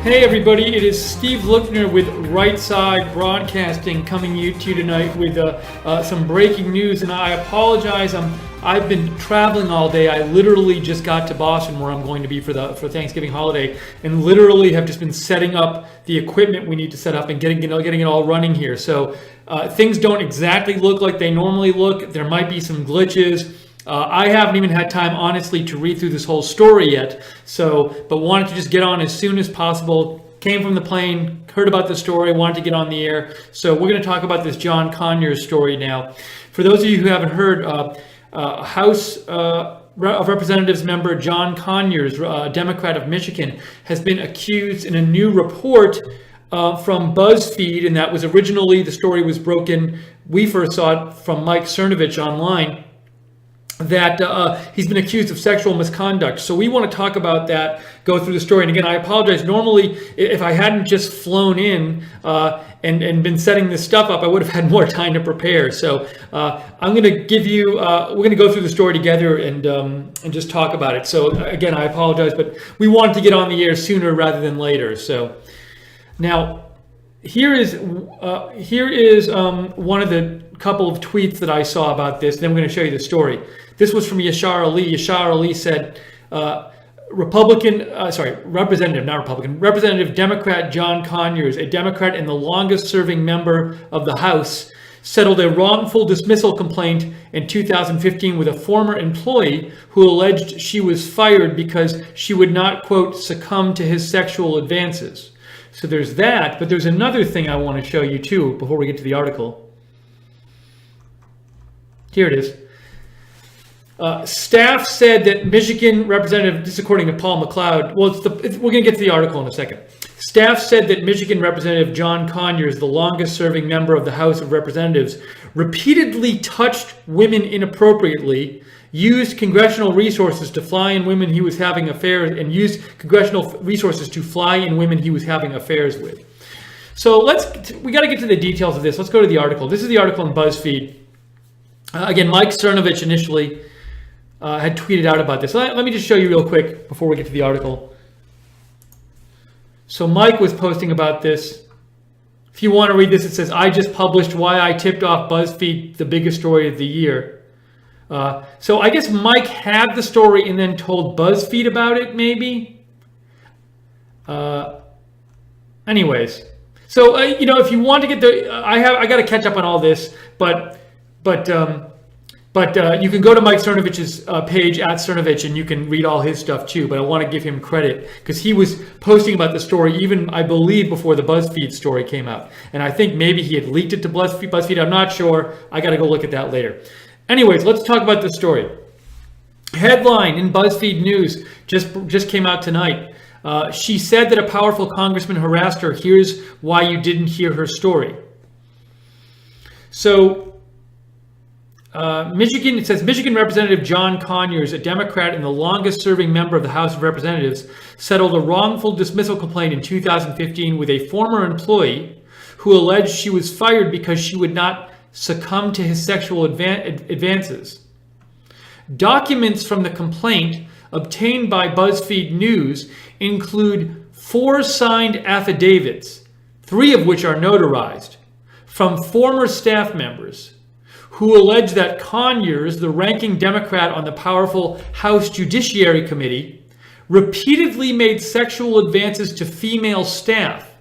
Hey everybody, it is Steve Lookner with Right Side Broadcasting coming to you tonight with some breaking news, and I apologize. I've been traveling all day. I literally just got to Boston, where I'm going to be for Thanksgiving holiday, and literally have just been setting up the equipment we need to set up and getting it all running here. So things don't exactly look like they normally look. There might be some glitches. I haven't even had time, honestly, to read through this whole story yet. But wanted to just get on as soon as possible. Came from the plane, heard about the story, wanted to get on the air. So we're going to talk about this John Conyers story now. For those of you who haven't heard, House of Representatives member John Conyers, a Democrat of Michigan, has been accused in a new report from Buzzfeed, and that was originally, the story was broken, we first saw it from Mike Cernovich online, that he's been accused of sexual misconduct. So we want to talk about that, go through the story. And again, I apologize. Normally, if I hadn't just flown in and been setting this stuff up, I would have had more time to prepare. So I'm going to give you, we're going to go through the story together and just talk about it. So again, I apologize, but we wanted to get on the air sooner rather than later. So now, here is one of the couple of tweets that I saw about this. Then I'm going to show you the story. This was from Yashar Ali. Yashar Ali said, Representative Democrat John Conyers, a Democrat and the longest serving member of the House, settled a wrongful dismissal complaint in 2015 with a former employee who alleged she was fired because she would not, quote, succumb to his sexual advances. So there's that, but there's another thing I want to show you too before we get to the article. Here it is. Staff said that Michigan Representative, this is according to Paul McLeod, well, we're going to get to the article in a second. Staff said that Michigan Representative John Conyers, the longest serving member of the House of Representatives, repeatedly touched women inappropriately, used congressional resources to fly in women he was having affairs, and used congressional resources to fly in women he was having affairs with. So we got to get to the details of this. Let's go to the article. This is the article in Buzzfeed. Again, Mike Cernovich initially had tweeted out about this. Let me just show you real quick before we get to the article. So Mike was posting about this. If you want to read this, it says, I just published why I tipped off Buzzfeed the biggest story of the year. So I guess Mike had the story and then told Buzzfeed about it, maybe. Anyways, so if you want to get I got to catch up on all this, but you can go to Mike Cernovich's page at Cernovich, and you can read all his stuff too. But I want to give him credit because he was posting about the story even, I believe, before the Buzzfeed story came out, and I think maybe he had leaked it to Buzzfeed. I'm not sure. I got to go look at that later. Anyways, let's talk about the story. Headline in BuzzFeed News just came out tonight. She said that a powerful congressman harassed her. Here's why you didn't hear her story. So, Michigan, it says Michigan Representative John Conyers, a Democrat and the longest serving member of the House of Representatives, settled a wrongful dismissal complaint in 2015 with a former employee who alleged she was fired because she would not succumb to his sexual advances. Documents from the complaint obtained by BuzzFeed News include 4 signed affidavits, 3 of which are notarized, from former staff members who allege that Conyers, the ranking Democrat on the powerful House Judiciary Committee, repeatedly made sexual advances to female staff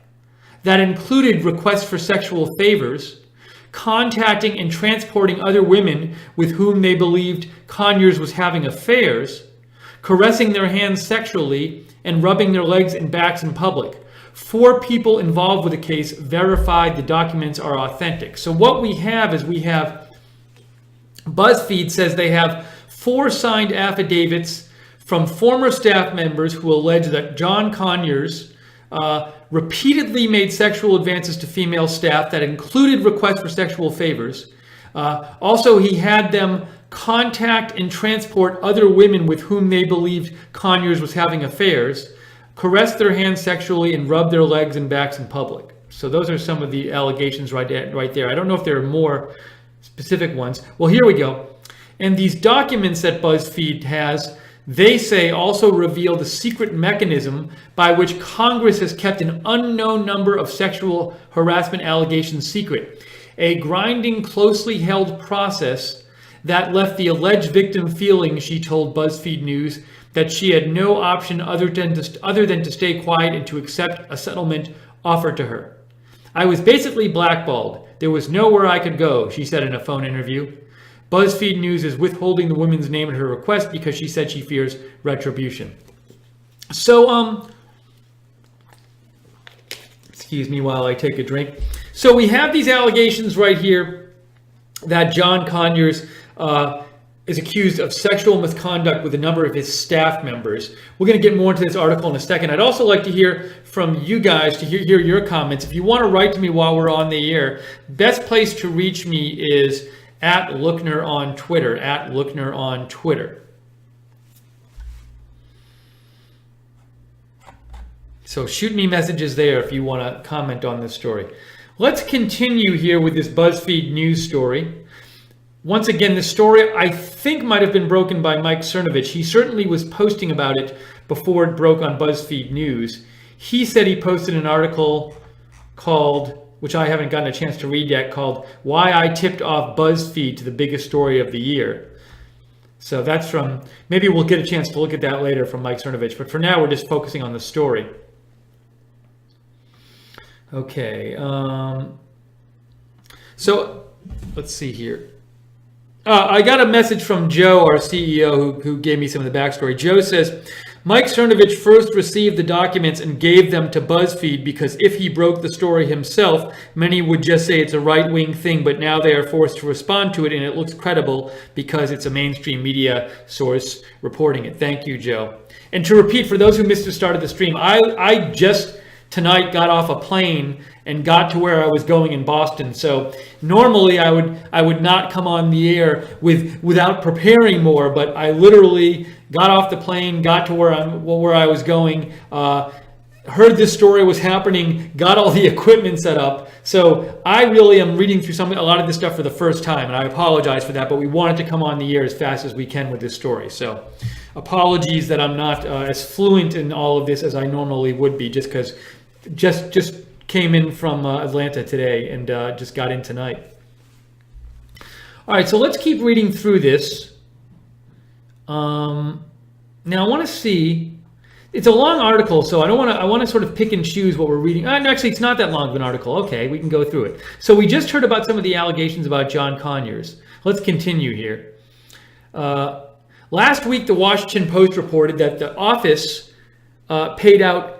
that included requests for sexual favors, contacting and transporting other women with whom they believed Conyers was having affairs, caressing their hands sexually, and rubbing their legs and backs in public. 4 people involved with the case verified the documents are authentic. So what we have is BuzzFeed says they have 4 signed affidavits from former staff members who allege that John Conyers repeatedly made sexual advances to female staff that included requests for sexual favors. Also, he had them contact and transport other women with whom they believed Conyers was having affairs, caress their hands sexually, and rub their legs and backs in public. So those are some of the allegations right there. I don't know if there are more specific ones. Well, here we go. And these documents that BuzzFeed has, they say also revealed a secret mechanism by which Congress has kept an unknown number of sexual harassment allegations secret. A grinding, closely held process that left the alleged victim feeling, she told BuzzFeed News, that she had no option other than to stay quiet and to accept a settlement offered to her. I was basically blackballed. There was nowhere I could go, she said in a phone interview. BuzzFeed News is withholding the woman's name at her request because she said she fears retribution. So, excuse me while I take a drink. So we have these allegations right here that John Conyers is accused of sexual misconduct with a number of his staff members. We're going to get more into this article in a second. I'd also like to hear from you guys, to hear your comments. If you want to write to me while we're on the air, best place to reach me is at Lookner on Twitter, at Lookner on Twitter. So shoot me messages there if you want to comment on this story. Let's continue here with this BuzzFeed News story. Once again, the story I think might have been broken by Mike Cernovich. He certainly was posting about it before it broke on BuzzFeed News. He said he posted an article called, which I haven't gotten a chance to read yet, called Why I Tipped Off BuzzFeed to the Biggest Story of the Year. So that's from, maybe we'll get a chance to look at that later from Mike Cernovich, but for now we're just focusing on the story. Okay, so let's see here. I got a message from Joe, our CEO, who gave me some of the backstory. Joe says, Mike Cernovich first received the documents and gave them to BuzzFeed because if he broke the story himself, many would just say it's a right-wing thing, but now they are forced to respond to it and it looks credible because it's a mainstream media source reporting it. Thank you, Joe. And to repeat, for those who missed the start of the stream, I just tonight got off a plane and got to where I was going in Boston. So normally I would not come on the air without preparing more, but I literally got off the plane, got to where I was going, heard this story was happening, got all the equipment set up. So I really am reading through a lot of this stuff for the first time, and I apologize for that, but we wanted to come on the air as fast as we can with this story. So apologies that I'm not as fluent in all of this as I normally would be, just because just came in from Atlanta today and just got in tonight. All right, so let's keep reading through this. Now I want to see, it's a long article, so I want to sort of pick and choose what we're reading. Actually, it's not that long of an article. Okay, we can go through it. So we just heard about some of the allegations about John Conyers. Let's continue here. Last week, the Washington Post reported that the office paid out,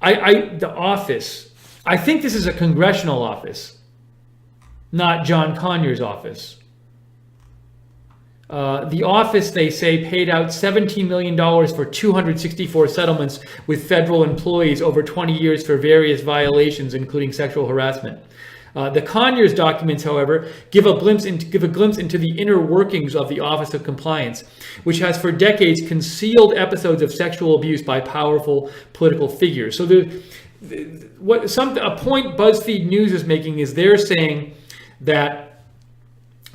the office, I think this is a congressional office, not John Conyers' office. The office, they say, paid out $17 million for 264 settlements with federal employees over 20 years for various violations, including sexual harassment. The Conyers documents, however, give a glimpse into the inner workings of the Office of Compliance, which has for decades concealed episodes of sexual abuse by powerful political figures. So a point BuzzFeed News is making is they're saying that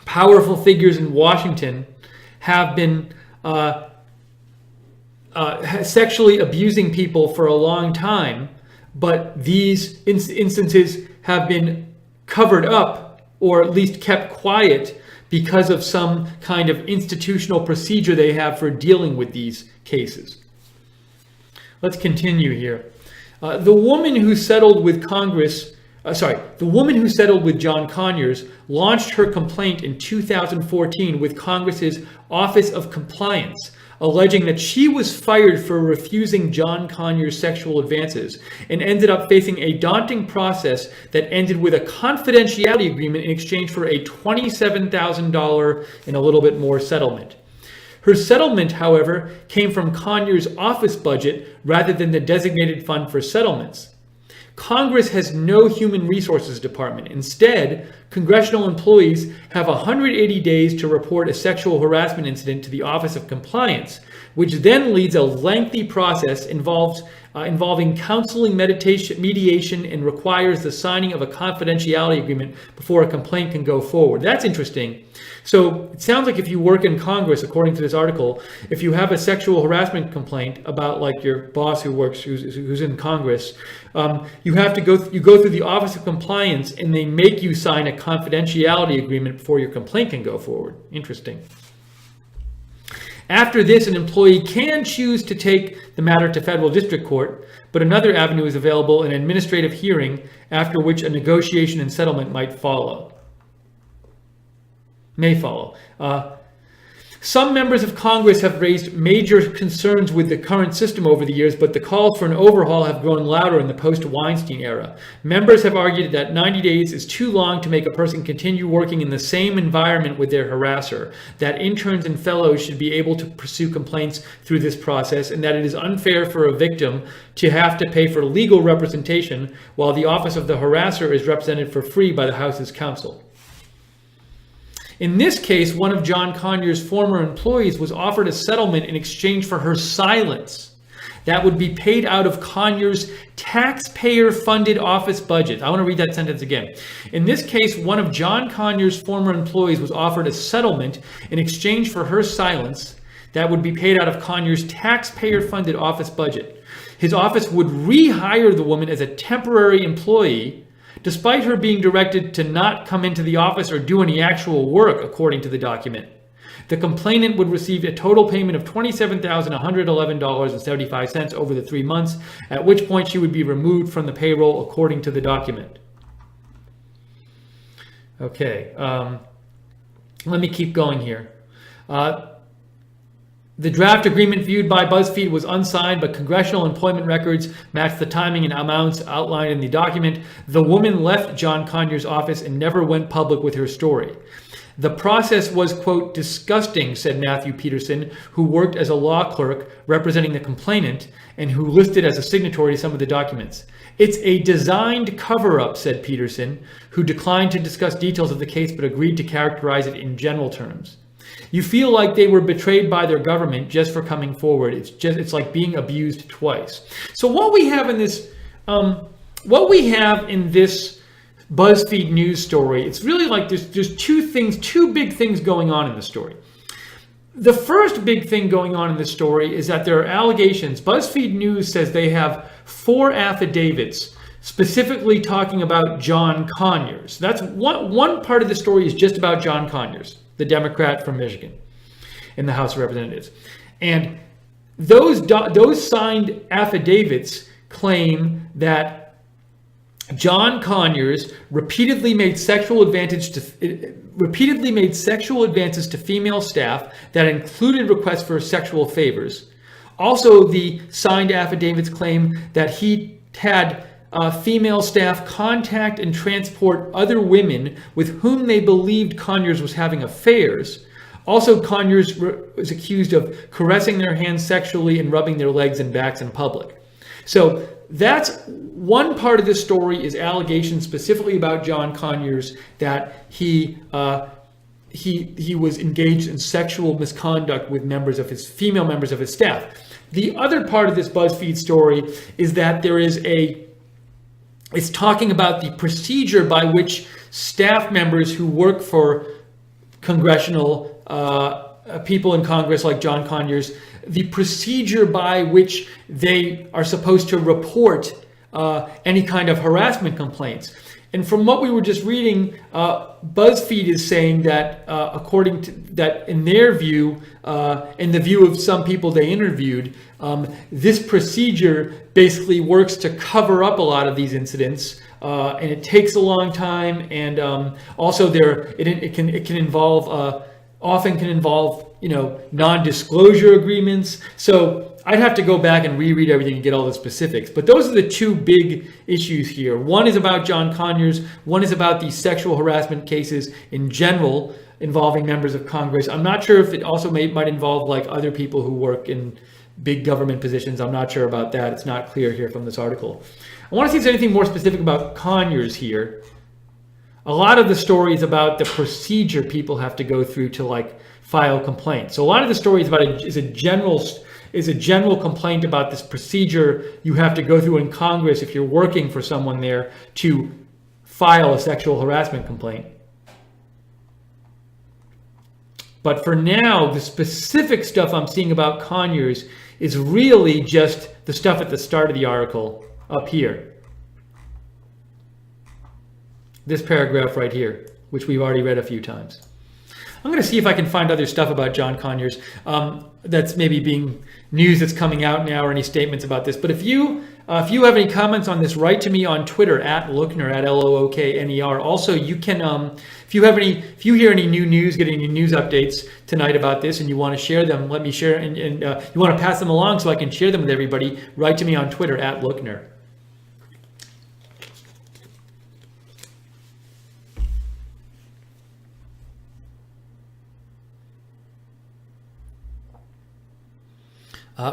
powerful figures in Washington have been sexually abusing people for a long time, but these instances have been covered up or at least kept quiet because of some kind of institutional procedure they have for dealing with these cases. Let's continue here. The woman who settled with John Conyers launched her complaint in 2014 with Congress's Office of Compliance, alleging that she was fired for refusing John Conyers' sexual advances and ended up facing a daunting process that ended with a confidentiality agreement in exchange for a $27,000 and a little bit more settlement. Her settlement, however, came from Conyers' office budget rather than the designated fund for settlements. Congress has no human resources department. Instead, congressional employees have 180 days to report a sexual harassment incident to the Office of Compliance, which then leads a lengthy process involves involving counseling, mediation, and requires the signing of a confidentiality agreement before a complaint can go forward. That's interesting. So it sounds like if you work in Congress, according to this article, if you have a sexual harassment complaint about like your boss who's in Congress, you go through the Office of Compliance and they make you sign a confidentiality agreement before your complaint can go forward. Interesting. After this, an employee can choose to take the matter to federal district court, but another avenue is available, an administrative hearing, after which a negotiation and settlement may follow. Some members of Congress have raised major concerns with the current system over the years, but the calls for an overhaul have grown louder in the post-Weinstein era. Members have argued that 90 days is too long to make a person continue working in the same environment with their harasser, that interns and fellows should be able to pursue complaints through this process, and that it is unfair for a victim to have to pay for legal representation while the office of the harasser is represented for free by the House's counsel. In this case, one of John Conyers' former employees was offered a settlement in exchange for her silence that would be paid out of Conyers' taxpayer-funded office budget. I want to read that sentence again. In this case, one of John Conyers' former employees was offered a settlement in exchange for her silence that would be paid out of Conyers' taxpayer-funded office budget. His office would rehire the woman as a temporary employee, despite her being directed to not come into the office or do any actual work, according to the document. The complainant would receive a total payment of $27,111.75 over the 3 months, at which point she would be removed from the payroll, according to the document. Okay, let me keep going here. The draft agreement viewed by Buzzfeed was unsigned, but congressional employment records matched the timing and amounts outlined in the document. The woman left John Conyers' office and never went public with her story. The process was, quote, disgusting, said Matthew Peterson, who worked as a law clerk representing the complainant and who listed as a signatory to some of the documents. It's a designed cover-up, said Peterson, who declined to discuss details of the case but agreed to characterize it in general terms. You feel like they were betrayed by their government just for coming forward. It's like being abused twice. So what we have in this BuzzFeed news story, it's really like there's two big things going on in the story. The first big thing going on in this story is that there are allegations. BuzzFeed News says they have 4 affidavits specifically talking about John Conyers. That's one part of the story is just about John Conyers, the Democrat from Michigan in the House of Representatives. And those signed affidavits claim that John Conyers repeatedly made sexual advances to female staff that included requests for sexual favors. Also, the signed affidavits claim that he had female staff contact and transport other women with whom they believed Conyers was having affairs. Also, Conyers was accused of caressing their hands sexually and rubbing their legs and backs in public. So that's one part of this story, is allegations specifically about John Conyers that he was engaged in sexual misconduct with female members of his staff. The other part of this BuzzFeed story is that it's talking about the procedure by which staff members who work for congressional people in Congress like John Conyers, the procedure by which they are supposed to report any kind of harassment complaints. And from what we were just reading, BuzzFeed is saying that according to that, in their view, in the view of some people they interviewed, this procedure basically works to cover up a lot of these incidents, and it takes a long time. And also, it can involve often can involve non-disclosure agreements. So I'd have to go back and reread everything and get all the specifics. But those are the two big issues here. One is about John Conyers. One is about the sexual harassment cases in general involving members of Congress. I'm not sure if it also might involve like other people who work in big government positions. I'm not sure about that. It's not clear here from this article. I want to see if there's anything more specific about Conyers here. A lot of the story is about the procedure people have to go through to like file complaints. So a lot of the story is about is a general is a general complaint about this procedure you have to go through in Congress if you're working for someone there to file a sexual harassment complaint. But for now, the specific stuff I'm seeing about Conyers is really just the stuff at the start of the article up here. This paragraph right here, which we've already read a few times. I'm going to see if I can find other stuff about John Conyers that's maybe being news that's coming out now, or any statements about this. But if you have any comments on this, write to me on Twitter at Lookner, at Lookner. Also, you can, if you hear any new news, get any news updates tonight about this, and you want to share them, let me share, and you want to pass them along so I can share them with everybody, write to me on Twitter at Lookner.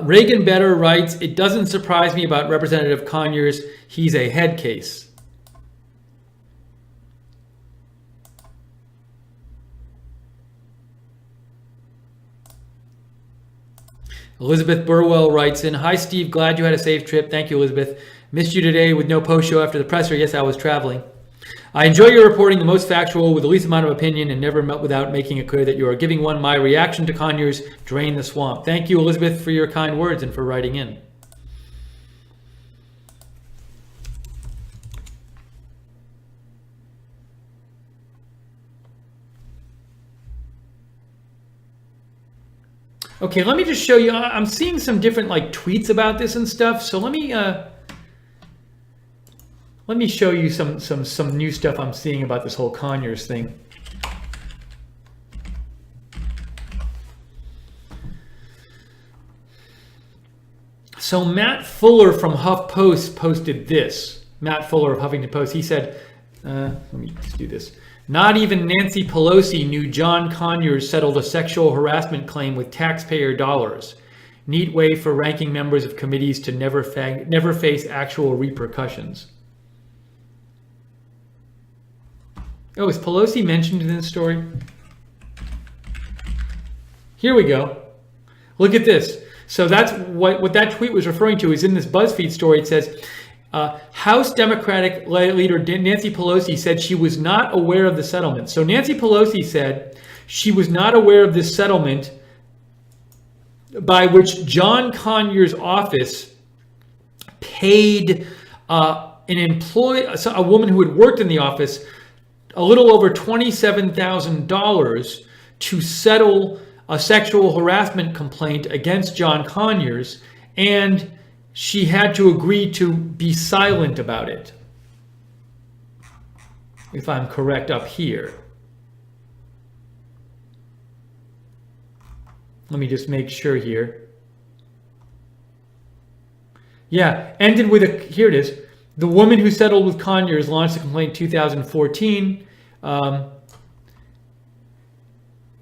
Reagan Better writes, it doesn't surprise me about Representative Conyers. He's a head case. Elizabeth Burwell writes in, hi Steve, glad you had a safe trip. Thank you, Elizabeth. Missed you today with no post show after the presser. Yes, I was traveling. I enjoy your reporting, the most factual, with the least amount of opinion, and never without making it clear that you are giving one my reaction to Conyers, drain the swamp. Thank you, Elizabeth, for your kind words and for writing in. Okay, let me just show you. I'm seeing some different tweets about this and stuff. So let me show you some new stuff I'm seeing about this whole Conyers thing. So Matt Fuller from HuffPost posted this. Matt Fuller of Huffington Post. He said, let me just do this. Not even Nancy Pelosi knew John Conyers settled a sexual harassment claim with taxpayer dollars. Neat way for ranking members of committees to never face actual repercussions. Oh, is Pelosi mentioned in this story? Here we go. Look at this. So that's what that tweet was referring to is in this Buzzfeed story. It says, House Democratic leader Nancy Pelosi said she was not aware of the settlement. So Nancy Pelosi said she was not aware of this settlement by which John Conyers' office paid a woman who had worked in the office a little over $27,000 to settle a sexual harassment complaint against John Conyers, and she had to agree to be silent about it, if I'm correct up here. Let me just make sure here. Yeah, ended with here it is. The woman who settled with Conyers launched the complaint in 2014.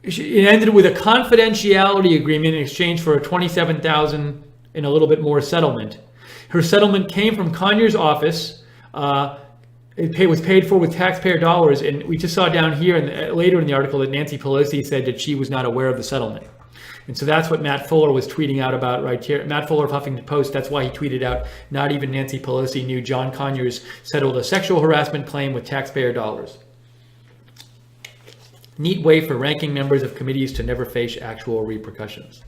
It ended with a confidentiality agreement in exchange for a $27,000 and a little bit more settlement. Her settlement came from Conyers' office. It was paid for with taxpayer dollars, and we just saw down here and later in the article that Nancy Pelosi said that she was not aware of the settlement. And so that's what Matt Fuller was tweeting out about right here. Matt Fuller of Huffington Post, that's why he tweeted out, not even Nancy Pelosi knew John Conyers settled a sexual harassment claim with taxpayer dollars. Neat way for ranking members of committees to never face actual repercussions.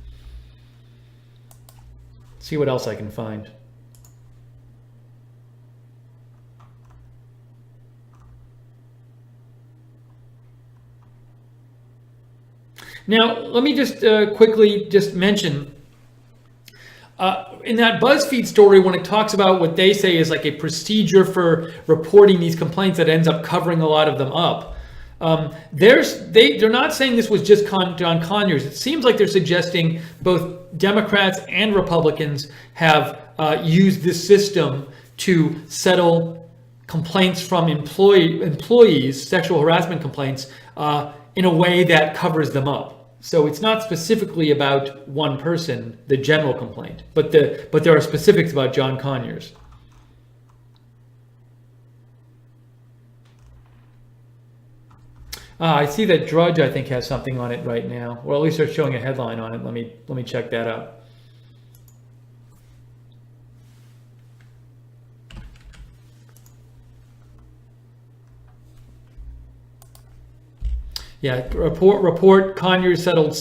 See what else I can find. Now, let me just quickly just mention, in that BuzzFeed story, when it talks about what they say is like a procedure for reporting these complaints that ends up covering a lot of them up, they're not saying this was just John Conyers. It seems like they're suggesting both Democrats and Republicans have used this system to settle complaints from employees, sexual harassment complaints, in a way that covers them up. So it's not specifically about one person, the general complaint, but there are specifics about John Conyers. I see that Drudge, I think, has something on it right now. Well, at least they're showing a headline on it. Let me check that out. Yeah, report Conyers settled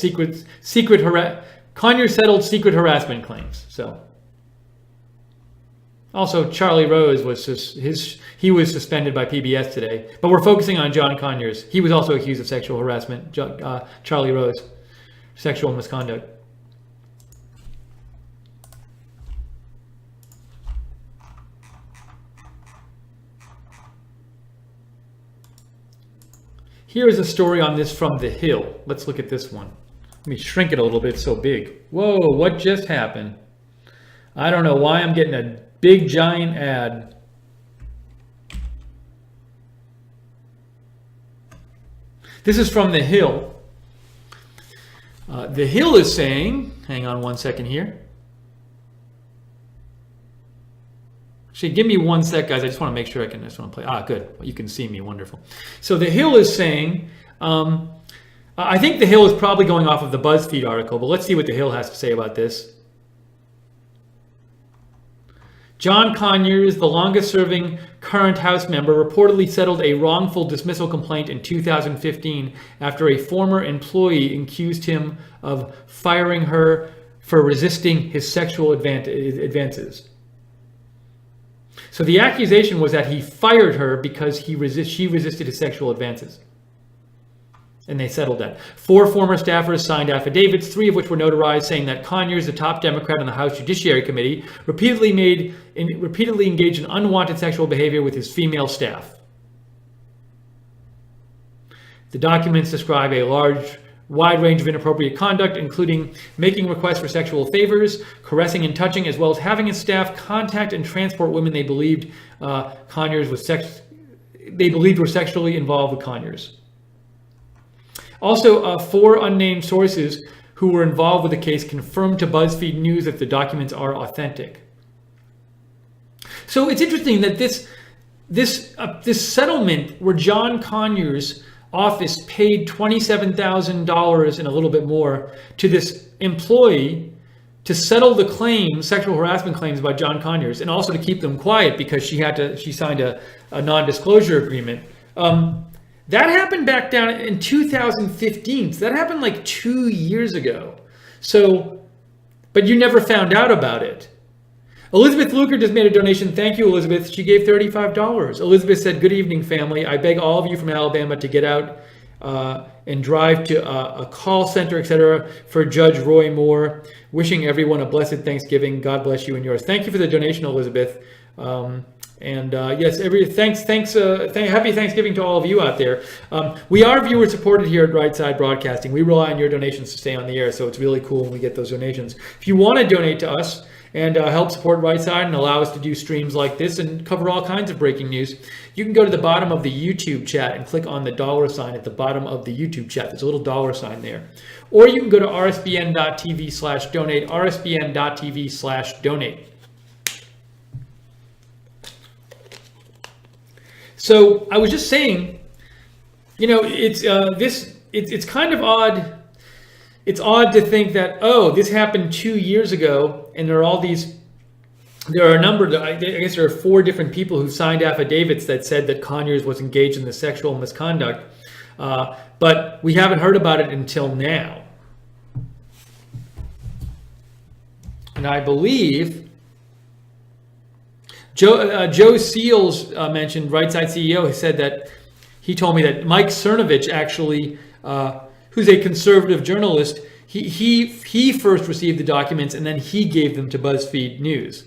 Conyers settled secret harassment claims. So also Charlie Rose was he was suspended by PBS today, but we're focusing on John Conyers. He was also accused of sexual harassment. Charlie Rose, sexual misconduct. Here is a story on this from The Hill. Let's look at this one. Let me shrink it a little bit, it's so big. Whoa, what just happened? I don't know why I'm getting a big giant ad. This is from The Hill. The Hill is saying, hang on one second here. Actually, give me one sec, guys. I just want to make sure I just want to play. Ah, good. You can see me. Wonderful. So The Hill is saying, I think The Hill is probably going off of the Buzzfeed article, but let's see what The Hill has to say about this. John Conyers, the longest-serving current House member, reportedly settled a wrongful dismissal complaint in 2015 after a former employee accused him of firing her for resisting his sexual advances. So the accusation was that he fired her because she resisted his sexual advances. And they settled that. 4 former staffers signed affidavits, 3 of which were notarized, saying that Conyers, the top Democrat on the House Judiciary Committee, repeatedly engaged in unwanted sexual behavior with his female staff. The documents describe a wide range of inappropriate conduct, including making requests for sexual favors, caressing and touching, as well as having his staff contact and transport women they believed were sexually involved with Conyers. Also, 4 unnamed sources who were involved with the case confirmed to BuzzFeed News that the documents are authentic. So it's interesting that this settlement where John Conyers' office paid $27,000 and a little bit more to this employee to settle the claims, sexual harassment claims by John Conyers, and also to keep them quiet because she signed a non-disclosure agreement. That happened back down in 2015. So that happened like 2 years ago. So, but you never found out about it. Elizabeth Luker just made a donation. Thank you, Elizabeth. She gave $35. Elizabeth said, "Good evening, family. I beg all of you from Alabama to get out and drive to a call center, etc., for Judge Roy Moore. Wishing everyone a blessed Thanksgiving. God bless you and yours." Thank you for the donation, Elizabeth. Yes, happy Thanksgiving to all of you out there. We are viewer supported here at Right Side Broadcasting. We rely on your donations to stay on the air, so it's really cool when we get those donations. If you want to donate to us and help support Right Side and allow us to do streams like this and cover all kinds of breaking news, you can go to the bottom of the YouTube chat and click on the $ at the bottom of the YouTube chat. There's a little $ there. Or you can go to rsbn.tv/donate, rsbn.tv/donate. So I was just saying, it's kind of odd. It's odd to think that, oh, this happened 2 years ago, and there are a number, I guess there are 4 different people who signed affidavits that said that Conyers was engaged in the sexual misconduct, but we haven't heard about it until now. And I believe Joe Seals mentioned, Right Side CEO, he said that he told me that Mike Cernovich actually, who's a conservative journalist, he first received the documents and then he gave them to BuzzFeed News.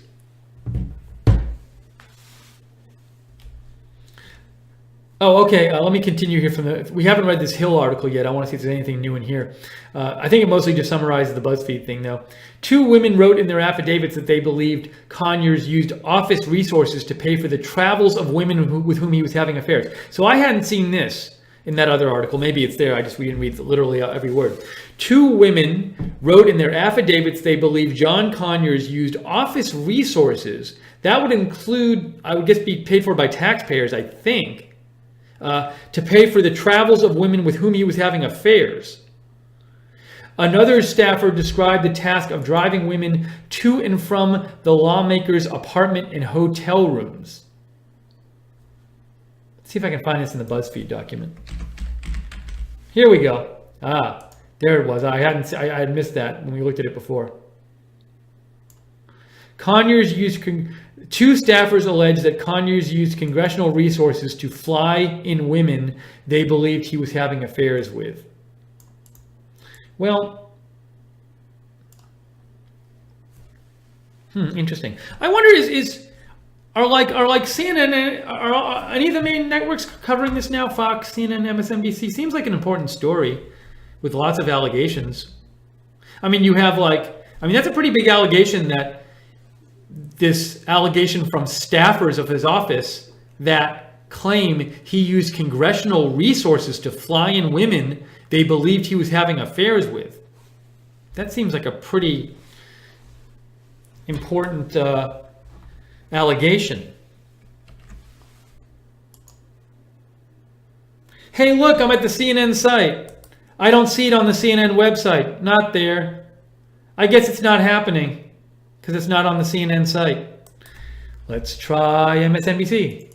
Oh, okay. Let me continue here we haven't read this Hill article yet. I want to see if there's anything new in here. I think it mostly just summarizes the BuzzFeed thing, though. 2 women wrote in their affidavits that they believed Conyers used office resources to pay for the travels of women with whom he was having affairs. So I hadn't seen this in that other article. Maybe it's there. We didn't read literally every word. 2 women wrote in their affidavits they believe John Conyers used office resources. That would include, I would guess, be paid for by taxpayers, I think. To pay for the travels of women with whom he was having affairs. Another staffer described the task of driving women to and from the lawmaker's apartment and hotel rooms. Let's see if I can find this in the BuzzFeed document. Here we go. There it was. I had missed that when we looked at it before. Conyers used two staffers allege that Conyers used congressional resources to fly in women they believed he was having affairs with. Well, interesting. I wonder are CNN, are any of the main networks covering this now? Fox, CNN, MSNBC? Seems like an important story with lots of allegations. I mean, you have that's a pretty big allegation, that this allegation from staffers of his office that claim he used congressional resources to fly in women they believed he was having affairs with. That seems like a pretty important allegation. Hey, look, I'm at the CNN site. I don't see it on the CNN website. Not there. I guess it's not happening because it's not on the CNN site. Let's try MSNBC.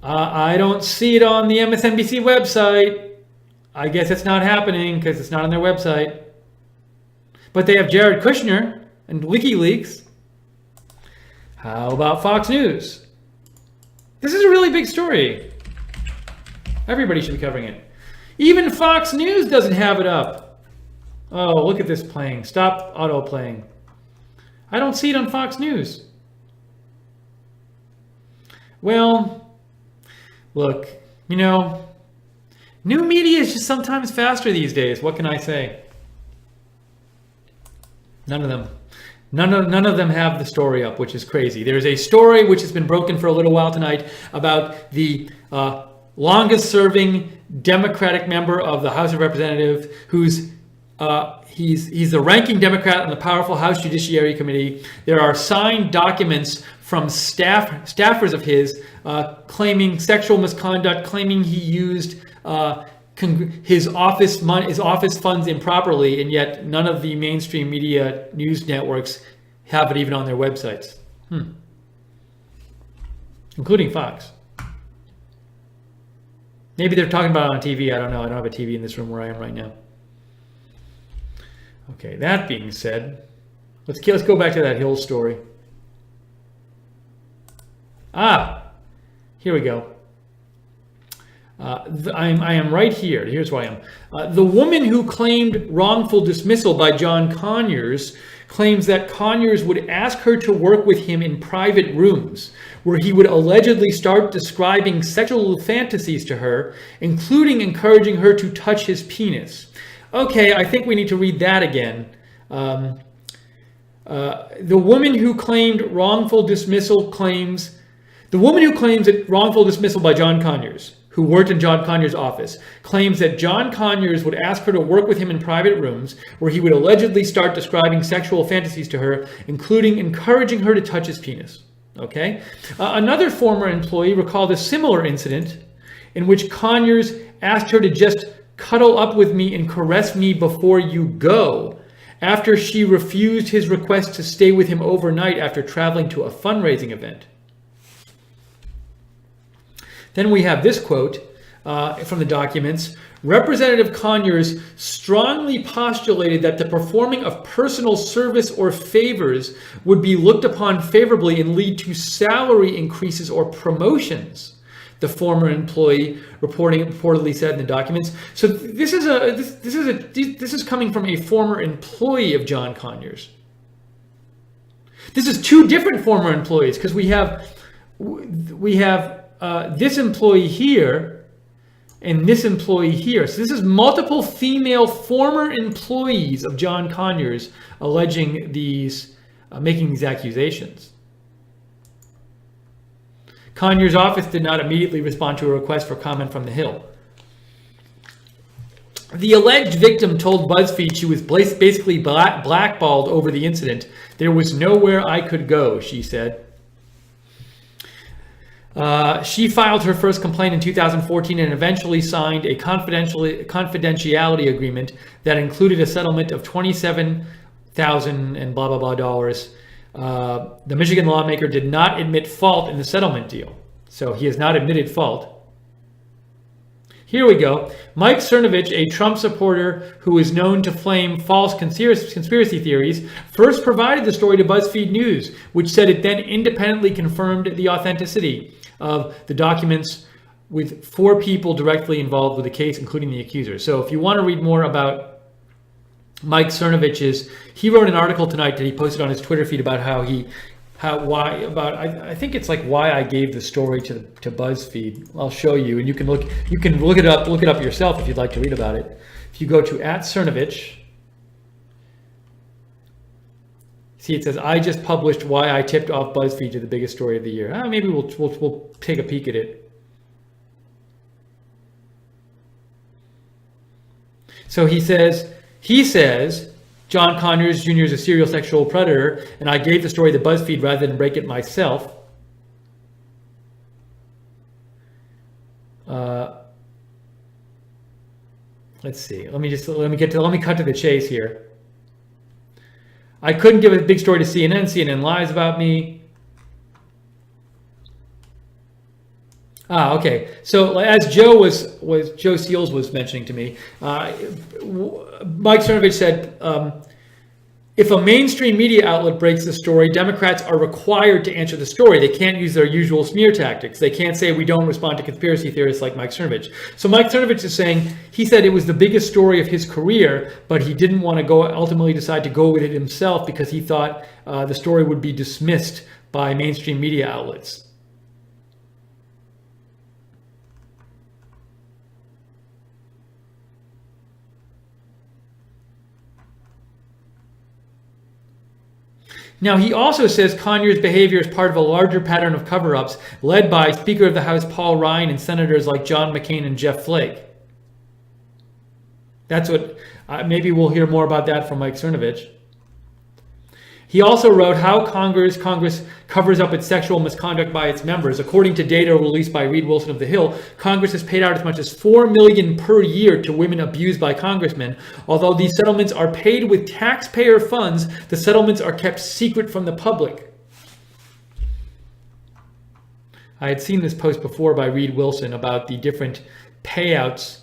I don't see it on the MSNBC website. I guess it's not happening because it's not on their website. But they have Jared Kushner and WikiLeaks. How about Fox News? This is a really big story. Everybody should be covering it. Even Fox News doesn't have it up. Oh, look at this playing. Stop auto playing. I don't see it on Fox News. Well, look, new media is just sometimes faster these days. What can I say? None of them have the story up, which is crazy. There's a story which has been broken for a little while tonight about the longest serving Democratic member of the House of Representatives, who's he's the ranking Democrat on the powerful House Judiciary Committee. There are signed documents from staffers of his claiming sexual misconduct, claiming he used his office funds improperly, and yet none of the mainstream media news networks have it even on their websites, including Fox. Maybe they're talking about it on TV. I don't know. I don't have a TV in this room where I am right now. Okay, that being said, let's go back to that Hill story. Here we go. I am right here. Here's where I am. The woman who claimed wrongful dismissal by John Conyers claims that Conyers would ask her to work with him in private rooms, where he would allegedly start describing sexual fantasies to her, including encouraging her to touch his penis. Okay, I think we need to read that again. The woman who claimed wrongful dismissal claims that wrongful dismissal by John Conyers, who worked in John Conyers' office, claims that John Conyers would ask her to work with him in private rooms, where he would allegedly start describing sexual fantasies to her, including encouraging her to touch his penis. Okay? Another former employee recalled a similar incident in which Conyers asked her to just cuddle up with me and caress me before you go, after she refused his request to stay with him overnight after traveling to a fundraising event. Then we have this quote from the documents. Representative Conyers strongly postulated that the performing of personal service or favors would be looked upon favorably and lead to salary increases or promotions, the former employee reportedly said in the documents. So this is coming from a former employee of John Conyers. This is two different former employees, because we have this employee here and this employee here. So this is multiple female former employees of John Conyers alleging these, making these accusations. Conyers' office did not immediately respond to a request for comment from the Hill. The alleged victim told Buzzfeed she was basically blackballed over the incident. There was nowhere I could go, she said. She filed her first complaint in 2014 and eventually signed a confidentiality agreement that included a settlement of $27,000 and blah, blah, blah dollars The Michigan lawmaker did not admit fault in the settlement deal. So he has not admitted fault. Here we go. Mike Cernovich, a Trump supporter who is known to flame false conspiracy theories, first provided the story to Buzzfeed News, which said it then independently confirmed the authenticity of the documents with 4 people directly involved with the case, including the accuser. So if you want to read more about Mike Cernovich's, he wrote an article tonight that he posted on his Twitter feed about I think it's like why I gave the story to BuzzFeed. I'll show you, and you can look it up yourself if you'd like to read about it. If you go to @Cernovich, see it says, I just published why I tipped off BuzzFeed to the biggest story of the year. Maybe we'll take a peek at it. So he says, John Conyers Jr. is a serial sexual predator, and I gave the story to BuzzFeed rather than break it myself. Let's see. Let me cut to the chase here. I couldn't give a big story to CNN. CNN lies about me. Okay. So as Joe Seals was mentioning to me, Mike Cernovich said, if a mainstream media outlet breaks the story, Democrats are required to answer the story. They can't use their usual smear tactics. They can't say we don't respond to conspiracy theorists like Mike Cernovich. So Mike Cernovich is saying, he said it was the biggest story of his career, but he didn't want to ultimately decide to go with it himself because he thought the story would be dismissed by mainstream media outlets. Now, he also says Conyers' behavior is part of a larger pattern of cover-ups led by Speaker of the House Paul Ryan and senators like John McCain and Jeff Flake. That's what, maybe we'll hear more about that from Mike Cernovich. He also wrote how Congress covers up its sexual misconduct by its members. According to data released by Reed Wilson of The Hill, Congress has paid out as much as $4 million per year to women abused by congressmen. Although these settlements are paid with taxpayer funds, the settlements are kept secret from the public. I had seen this post before by Reed Wilson about the different payouts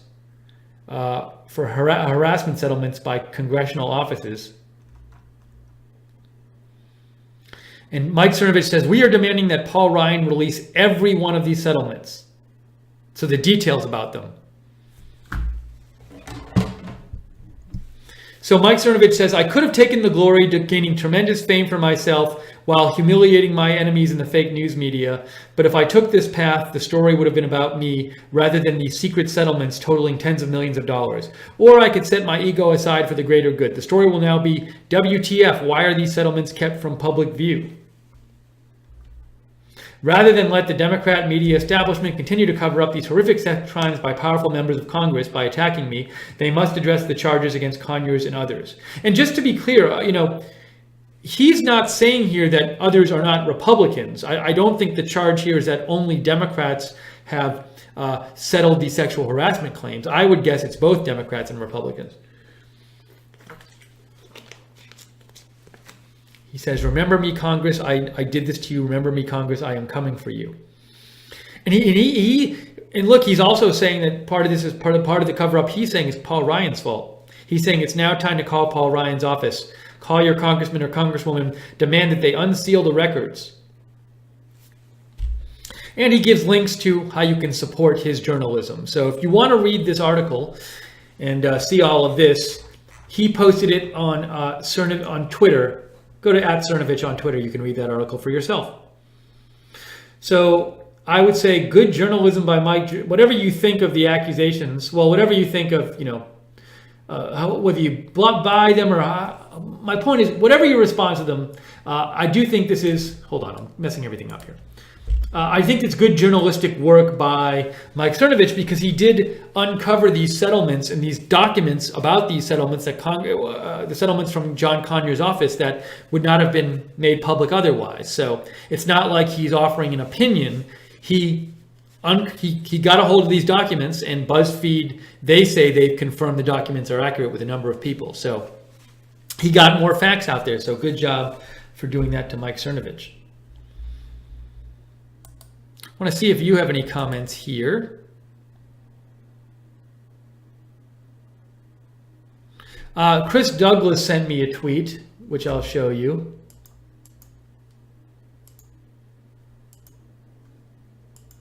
for harassment settlements by congressional offices. And Mike Cernovich says, we are demanding that Paul Ryan release every one of these settlements. So the details about them. So Mike Cernovich says, I could have taken the glory to gaining tremendous fame for myself while humiliating my enemies in the fake news media. But if I took this path, the story would have been about me rather than these secret settlements totaling tens of millions of dollars. Or I could set my ego aside for the greater good. The story will now be, WTF, why are these settlements kept from public view? Rather than let the Democrat media establishment continue to cover up these horrific sex crimes by powerful members of Congress by attacking me, they must address the charges against Conyers and others. And just to be clear, he's not saying here that others are not Republicans. I don't think the charge here is that only Democrats have settled these sexual harassment claims. I would guess it's both Democrats and Republicans. He says, remember me, Congress, I did this to you. Remember me, Congress, I am coming for you. And look, he's also saying that part of this is part of the cover-up he's saying is Paul Ryan's fault. He's saying it's now time to call Paul Ryan's office. Call your congressman or congresswoman, demand that they unseal the records. And he gives links to how you can support his journalism. So if you want to read this article and see all of this, he posted it on Twitter. Go to @Cernovich on Twitter. You can read that article for yourself. So I would say good journalism by Mike. Whatever you think of the accusations, well, whatever you think of, whether you buy them or my point is, whatever your response to them, I do think this is. Hold on, I'm messing everything up here. I think it's good journalistic work by Mike Cernovich because he did uncover these settlements and these documents about these settlements, the settlements from John Conyers' office that would not have been made public otherwise. So it's not like he's offering an opinion. He got a hold of these documents, and BuzzFeed, they say they've confirmed the documents are accurate with a number of people. So he got more facts out there. So good job, for doing that to Mike Cernovich. I want to see if you have any comments here. Chris Douglas sent me a tweet, which I'll show you.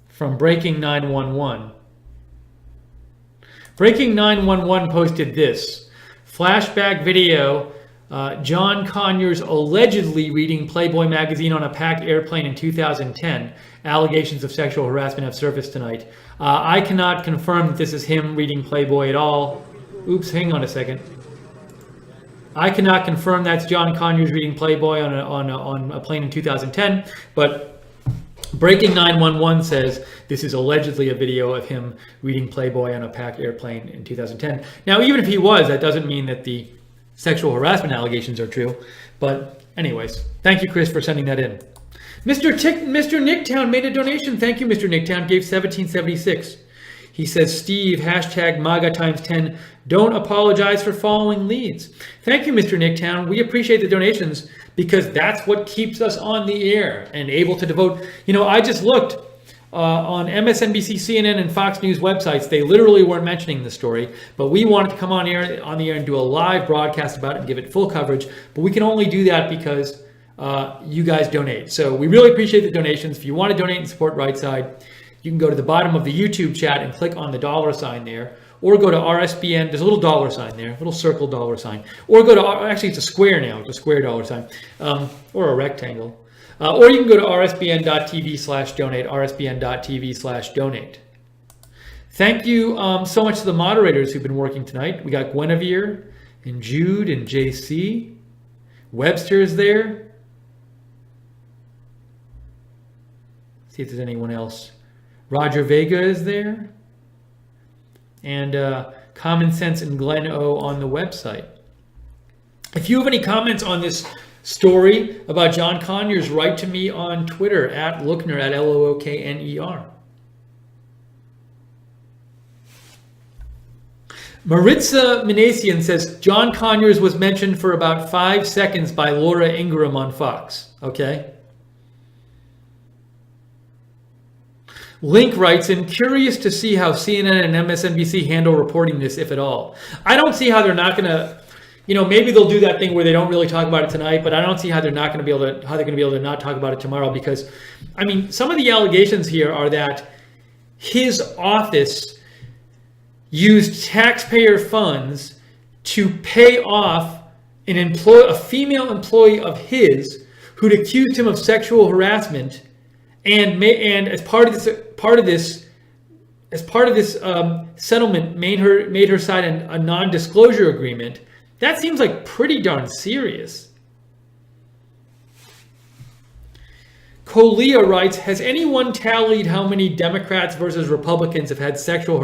From Breaking 911. Breaking 911 posted this. Flashback video, John Conyers allegedly reading Playboy magazine on a packed airplane in 2010. Allegations of sexual harassment have surfaced tonight. I cannot confirm that this is him reading Playboy at all. Oops, hang on a second. I cannot confirm that's John Conyers reading Playboy on a plane in 2010, but Breaking 911 says this is allegedly a video of him reading Playboy on a packed airplane in 2010. Now, even if he was, that doesn't mean that the sexual harassment allegations are true. But anyways, thank you, Chris, for sending that in. Mr. Nicktown made a donation. Thank you, Mr. Nicktown. Gave $17.76. He says, Steve, hashtag MAGA times 10. Don't apologize for following leads. Thank you, Mr. Nicktown. We appreciate the donations because that's what keeps us on the air and able to devote. You know, I just looked on MSNBC, CNN, and Fox News websites. They literally weren't mentioning the story, but we wanted to come on the air and do a live broadcast about it and give it full coverage. But we can only do that because you guys donate. So we really appreciate the donations. If you want to donate and support Right Side, you can go to the bottom of the YouTube chat and click on the $ there, or go to RSBN. There's a little $ there, a little circle $, or go to, actually it's a square now, it's a square $, or a rectangle. Or you can go to rsbn.tv/donate, rsbn.tv/donate. Thank you so much to the moderators who've been working tonight. We got Guinevere and Jude and JC. Webster is there. See if there's anyone else. Roger Vega is there. And Common Sense and Glenn O on the website. If you have any comments on this story about John Conyers, write to me on Twitter at Lookner, at Lookner. Maritza Manasian says John Conyers was mentioned for about 5 seconds by Laura Ingraham on Fox. Okay. Link writes in, curious to see how CNN and MSNBC handle reporting this, if at all. I don't see how they're not going to, you know, maybe they'll do that thing where they don't really talk about it tonight, but I don't see how they're not going to be able to, how they're going to be able to not talk about it tomorrow, because, I mean, some of the allegations here are that his office used taxpayer funds to pay off a female employee of his who'd accused him of sexual harassment, and as part of this settlement, made her sign a non-disclosure agreement. That seems like pretty darn serious. Colia writes, has anyone tallied how many Democrats versus Republicans have had sexual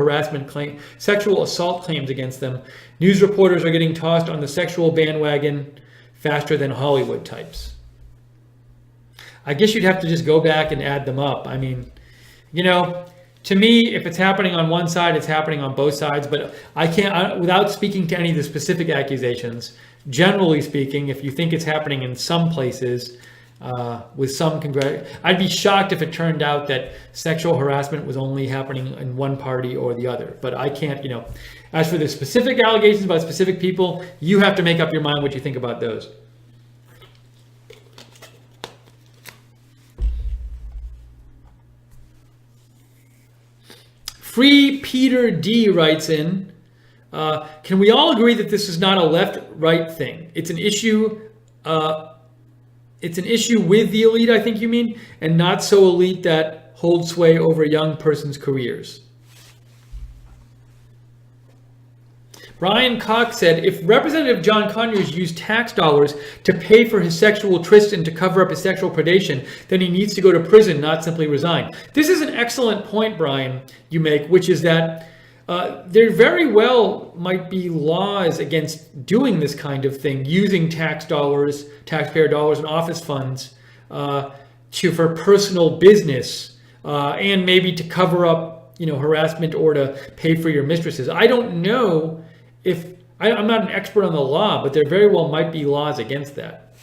assault claims against them? News reporters are getting tossed on the sexual bandwagon faster than Hollywood types. I guess you'd have to just go back and add them up. I mean, you know, to me, if it's happening on one side, it's happening on both sides. But I can't, without speaking to any of the specific accusations, generally speaking, if you think it's happening in some places, with some I'd be shocked if it turned out that sexual harassment was only happening in one party or the other. But I can't, you know, as for the specific allegations about specific people, you have to make up your mind what you think about those. Free Peter D writes in, can we all agree that this is not a left-right thing? It's an issue. It's an issue with the elite, I think you mean, and not so elite that hold sway over young person's careers. Brian Cox said, if Representative John Conyers used tax dollars to pay for his sexual tryst and to cover up his sexual predation, then he needs to go to prison, not simply resign. This is an excellent point, Brian, you make, which is that there very well might be laws against doing this kind of thing, using taxpayer dollars and office funds for personal business and maybe to cover up, you know, harassment or to pay for your mistresses. I don't know if I'm not an expert on the law, but there very well might be laws against that.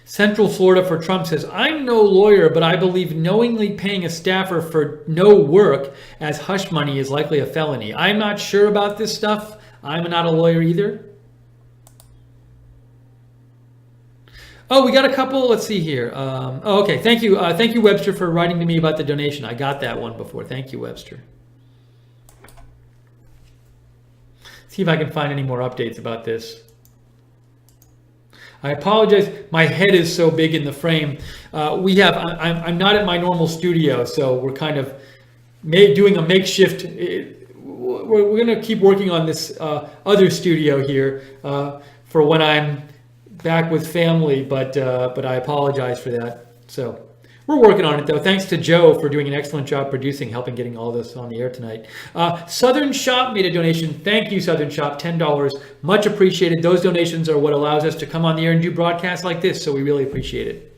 Central Florida for Trump says, I'm no lawyer, but I believe knowingly paying a staffer for no work as hush money is likely a felony. I'm not sure about this stuff. I'm not a lawyer either. Oh, we got a couple. Let's see here. Oh, okay. Thank you. Thank you, Webster, for writing to me about the donation. I got that one before. Thank you, Webster. See if I can find any more updates about this. I apologize. My head is so big in the frame. I'm not at my normal studio, so we're kind of doing a makeshift. We're going to keep working on this other studio here for when I'm back with family, but I apologize for that. So we're working on it, though. Thanks to Joe for doing an excellent job producing, helping getting all this on the air tonight. Southern Shop made a donation. Thank you, Southern Shop, $10. Much appreciated. Those donations are what allows us to come on the air and do broadcasts like this, so we really appreciate it.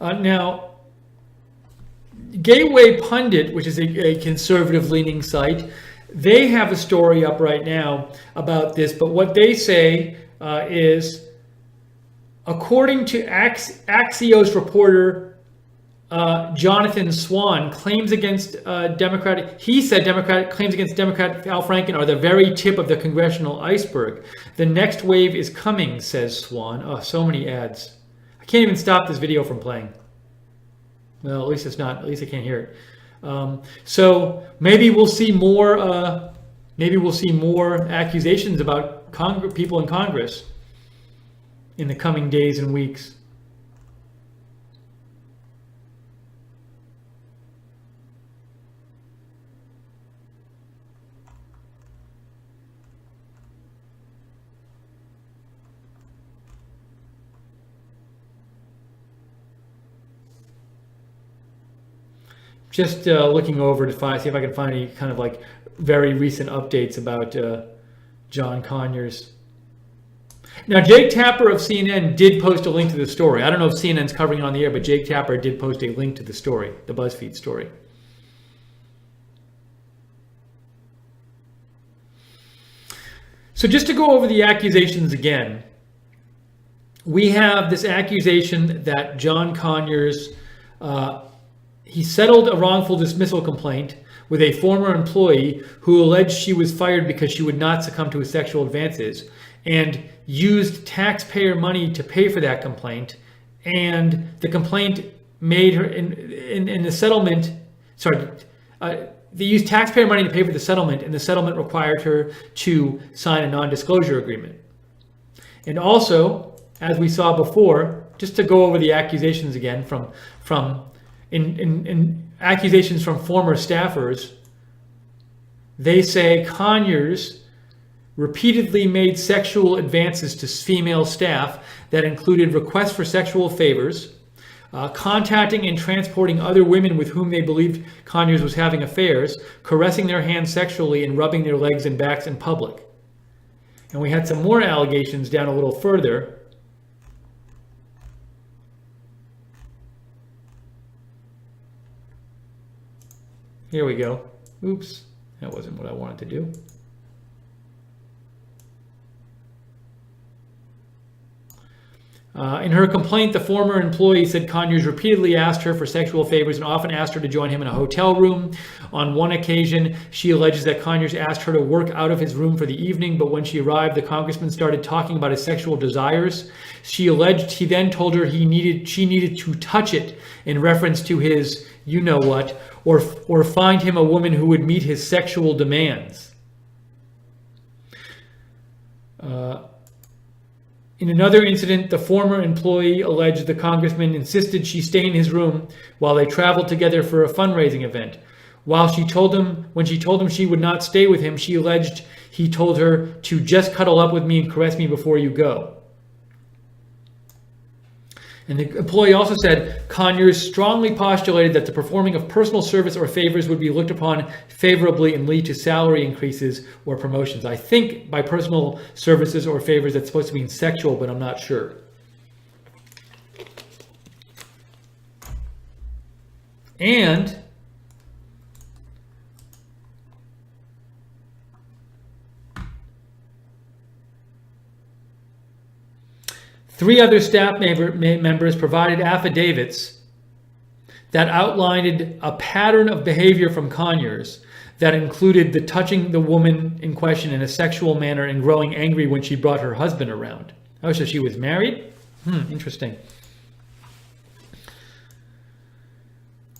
Now, Gateway Pundit, which is a conservative-leaning site, they have a story up right now about this, but what they say is, according to Axios reporter Jonathan Swan, claims against Democratic claims against Democrat Al Franken are the very tip of the congressional iceberg. The next wave is coming, says Swan. Oh, so many ads. Can't even stop this video from playing. Well, at least it's not. At least I can't hear it. So maybe we'll see more. Maybe we'll see more accusations about people in Congress in the coming days and weeks. Just looking over to see if I can find any kind of like very recent updates about John Conyers. Now, Jake Tapper of CNN did post a link to the story. I don't know if CNN's covering it on the air, but Jake Tapper did post a link to the story, the Buzzfeed story. So just to go over the accusations again, we have this accusation that John Conyers he settled a wrongful dismissal complaint with a former employee who alleged she was fired because she would not succumb to his sexual advances, and used taxpayer money to pay for that complaint. And the complaint made her in the settlement. They used taxpayer money to pay for the settlement, and the settlement required her to sign a non-disclosure agreement. And also, as we saw before, just to go over the accusations again from accusations from former staffers, they say Conyers repeatedly made sexual advances to female staff that included requests for sexual favors, contacting and transporting other women with whom they believed Conyers was having affairs, caressing their hands sexually, and rubbing their legs and backs in public. And we had some more allegations down a little further. Here we go. Oops, that wasn't what I wanted to do. In her complaint, the former employee said Conyers repeatedly asked her for sexual favors and often asked her to join him in a hotel room. On one occasion, she alleges that Conyers asked her to work out of his room for the evening, but when she arrived, the congressman started talking about his sexual desires. She alleged he then told her she needed to touch it in reference to his you-know-what, or find him a woman who would meet his sexual demands. In another incident, the former employee alleged the congressman insisted she stay in his room while they traveled together for a fundraising event. When she told him she would not stay with him, she alleged he told her to just cuddle up with me and caress me before you go. And the employee also said, Conyers strongly postulated that the performing of personal service or favors would be looked upon favorably and lead to salary increases or promotions. I think by personal services or favors, that's supposed to mean sexual, but I'm not sure. And three other staff members provided affidavits that outlined a pattern of behavior from Conyers that included the touching the woman in question in a sexual manner and growing angry when she brought her husband around. Oh, so she was married? Interesting.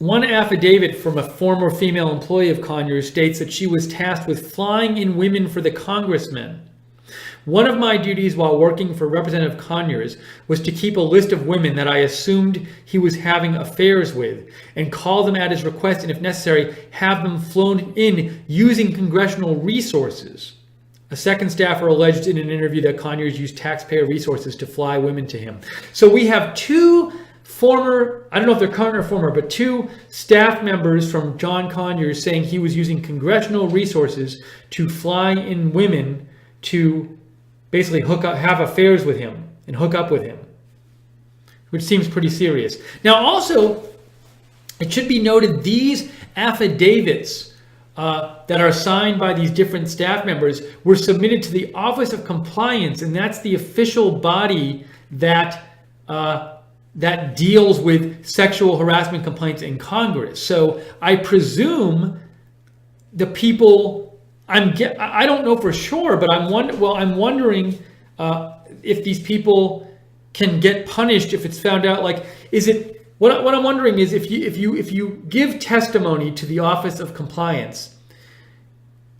One affidavit from a former female employee of Conyers states that she was tasked with flying in women for the congressman. One of my duties while working for Representative Conyers was to keep a list of women that I assumed he was having affairs with and call them at his request, and if necessary, have them flown in using congressional resources. A second staffer alleged in an interview that Conyers used taxpayer resources to fly women to him. So we have two former, I don't know if they're current or former, but two staff members from John Conyers saying he was using congressional resources to fly in women to basically hook up, have affairs with him and hook up with him, which seems pretty serious. Now, also, it should be noted these affidavits that are signed by these different staff members were submitted to the Office of Compliance, and that's the official body that that deals with sexual harassment complaints in Congress. So I presume the people. I don't know for sure, but I'm wondering if these people can get punished if it's found out. Like, is it what I'm wondering is if you give testimony to the Office of Compliance,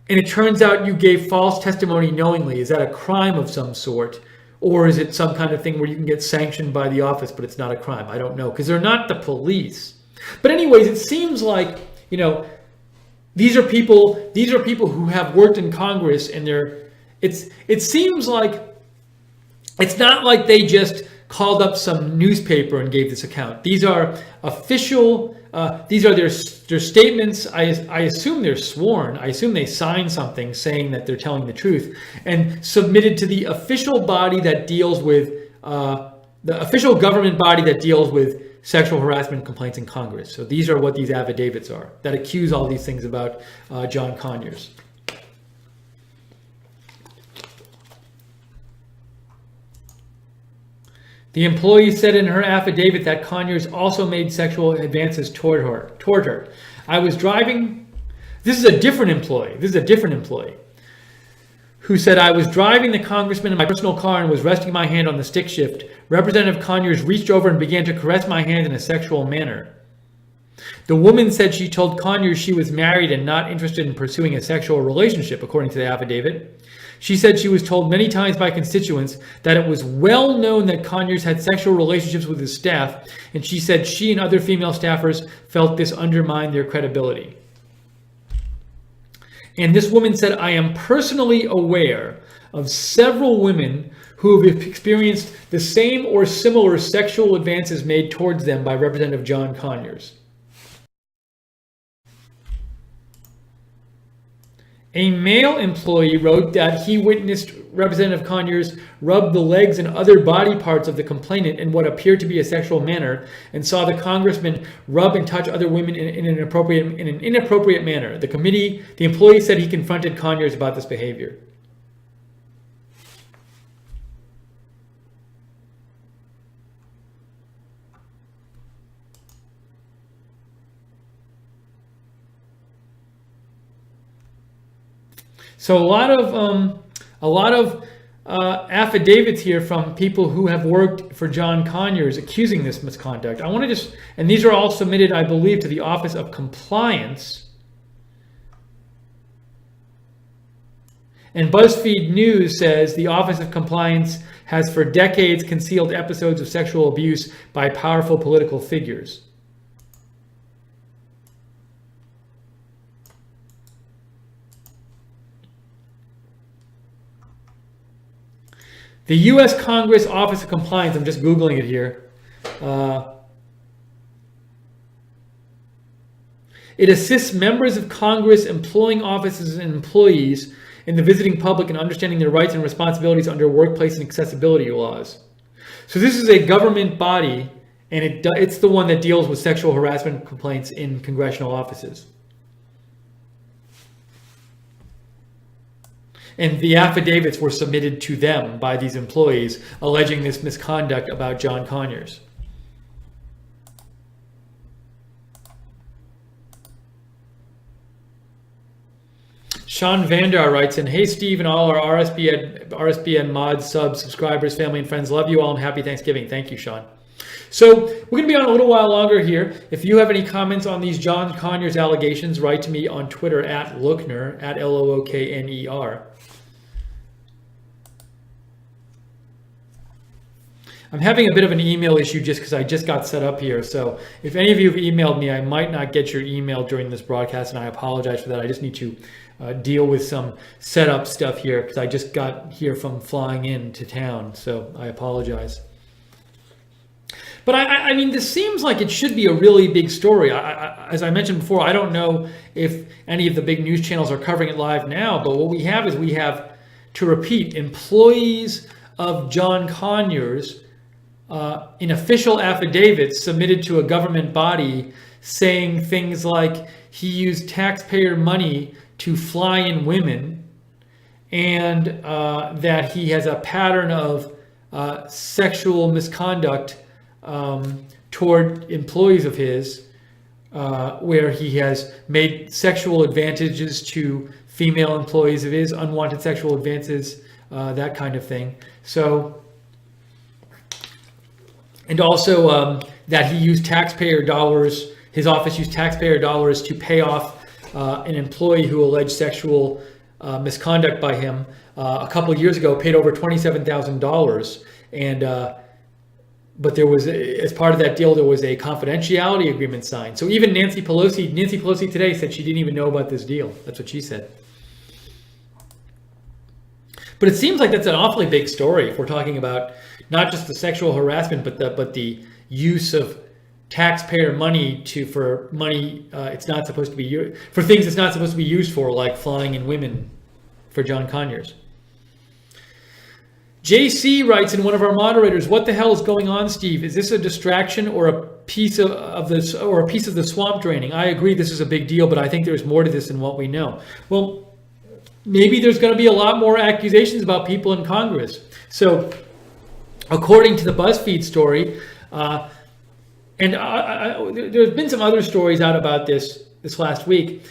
and it turns out you gave false testimony knowingly, is that a crime of some sort, or is it some kind of thing where you can get sanctioned by the office, but it's not a crime? I don't know, because they're not the police. But anyways, it seems like, you know, these are people who have worked in Congress, and it seems like it's not like they just called up some newspaper and gave this account. These are official, these are their statements. I assume they're sworn. I assume they signed something saying that they're telling the truth and submitted to the official body that deals with, the official government body that deals with sexual harassment complaints in Congress. So these are what these affidavits are that accuse all these things about John Conyers. The employee said in her affidavit that Conyers also made sexual advances toward her. I was driving, this is a different employee who said, I was driving the congressman in my personal car and was resting my hand on the stick shift. Representative Conyers reached over and began to caress my hand in a sexual manner. The woman said she told Conyers she was married and not interested in pursuing a sexual relationship, according to the affidavit. She said she was told many times by constituents that it was well known that Conyers had sexual relationships with his staff, and she said she and other female staffers felt this undermined their credibility. And this woman said, I am personally aware of several women who have experienced the same or similar sexual advances made towards them by Representative John Conyers. A male employee wrote that he witnessed Representative Conyers rub the legs and other body parts of the complainant in what appeared to be a sexual manner, and saw the congressman rub and touch other women in an inappropriate manner. The employee said he confronted Conyers about this behavior. So a lot of affidavits here from people who have worked for John Conyers accusing this misconduct. I want to just, and these are all submitted, I believe, to the Office of Compliance. And Buzzfeed News says the Office of Compliance has for decades concealed episodes of sexual abuse by powerful political figures. The U.S. Congress Office of Compliance, I'm just Googling it here. It assists members of Congress, employing officers and employees in the visiting public in understanding their rights and responsibilities under workplace and accessibility laws. So this is a government body, and it's the one that deals with sexual harassment complaints in congressional offices. And the affidavits were submitted to them by these employees alleging this misconduct about John Conyers. Sean Vandar writes in, "Hey Steve and all our RSBN mod subs, subscribers, family and friends, love you all and happy Thanksgiving." Thank you, Sean. So we're going to be on a little while longer here. If you have any comments on these John Conyers allegations, write to me on Twitter at Lookner, at Lookner. I'm having a bit of an email issue just because I just got set up here. So if any of you have emailed me, I might not get your email during this broadcast, and I apologize for that. I just need to deal with some setup stuff here because I just got here from flying into town. So I apologize. But I mean, this seems like it should be a really big story. As I mentioned before, I don't know if any of the big news channels are covering it live now, but what we have is we have, to repeat, employees of John Conyers in official affidavits submitted to a government body saying things like he used taxpayer money to fly in women, and that he has a pattern of sexual misconduct toward employees of his, where he has made sexual advantages to female employees of his, unwanted sexual advances, that kind of thing. So, and also that he used taxpayer dollars, his office used taxpayer dollars to pay off an employee who alleged sexual misconduct by him a couple of years ago, paid over $27,000. And but there was, as part of that deal, there was a confidentiality agreement signed. So even Nancy Pelosi today said she didn't even know about this deal. That's what she said. But it seems like that's an awfully big story if we're talking about not just the sexual harassment, but the use of taxpayer money for it's not supposed to be used for things it's not supposed to be used for, like flying in women for John Conyers. JC writes in, one of our moderators, "What the hell is going on, Steve? Is this a distraction or a piece of the swamp draining? I agree this is a big deal, but I think there's more to this than what we know." Well, maybe there's going to be a lot more accusations about people in Congress. So according to the Buzzfeed story, and there's been some other stories out about this last week.